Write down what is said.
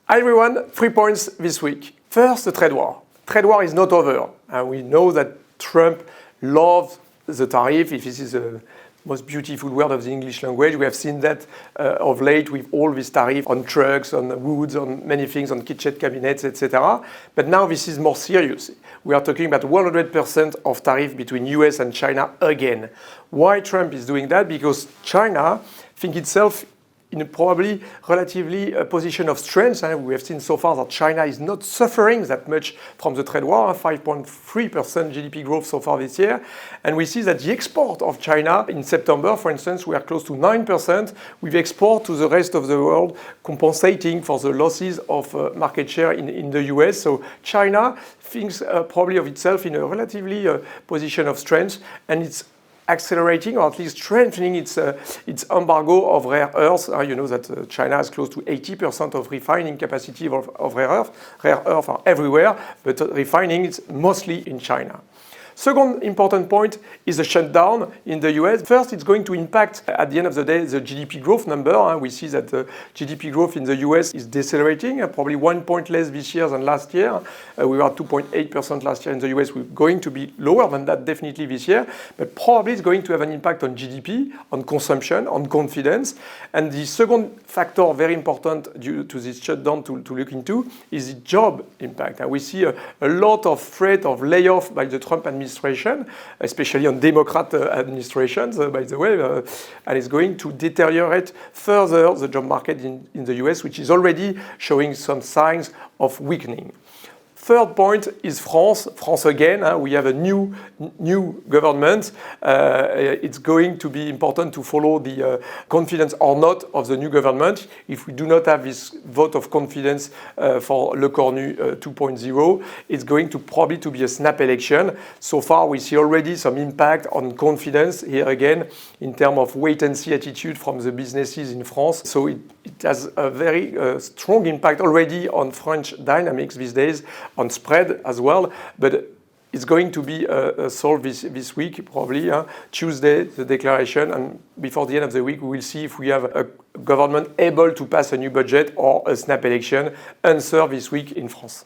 Hi everyone, 3 points this week. First, the trade war. Trade war is not over. And we know that Trump loves the tariff. If this is the most beautiful word of the English language, we have seen that of late with all this tariff on trucks, on woods, on many things, on kitchen cabinets, etc. But now this is more serious. We are talking about 100% of tariff between US and China again. Why Trump is doing that? Because China thinks itself in a probably relatively position of strength. We have seen so far that China is not suffering that much from the trade war, 5.3% GDP growth so far this year. And we see that the export of China in September, for instance, we are close to 9% with export to the rest of the world compensating for the losses of market share in the US. So China thinks probably of itself in a relatively position of strength, and it's accelerating or at least strengthening its embargo of rare earths. You know that China has close to 80% of refining capacity of rare earth. Rare earths are everywhere, but refining is mostly in China. Second important point is the shutdown in the US. First, it's going to impact, at the end of the day, the GDP growth number. We see that the GDP growth in the US is decelerating, probably 1 point less this year than last year. We were at 2.8% last year in the US. We're going to be lower than that definitely this year, but probably it's going to have an impact on GDP, on consumption, on confidence. And the second factor, very important due to this shutdown to look into, is the job impact. And we see a lot of threat of layoff by the Trump administration, especially on Democrat administrations, by the way, and it's going to deteriorate further the job market in the US, which is already showing some signs of weakening. Third point is France. France again, we have a new government. It's going to be important to follow the confidence or not of the new government. If we do not have this vote of confidence for Le Cornu 2.0, it's going to probably to be a snap election. So far, we see already some impact on confidence here again in terms of wait-and-see attitude from the businesses in France. So it has a very strong impact already on French dynamics these days, on spread as well, but it's going to be solved this week, probably. Tuesday, the declaration, and before the end of the week, we will see if we have a government able to pass a new budget or a snap election. Answer this week in France.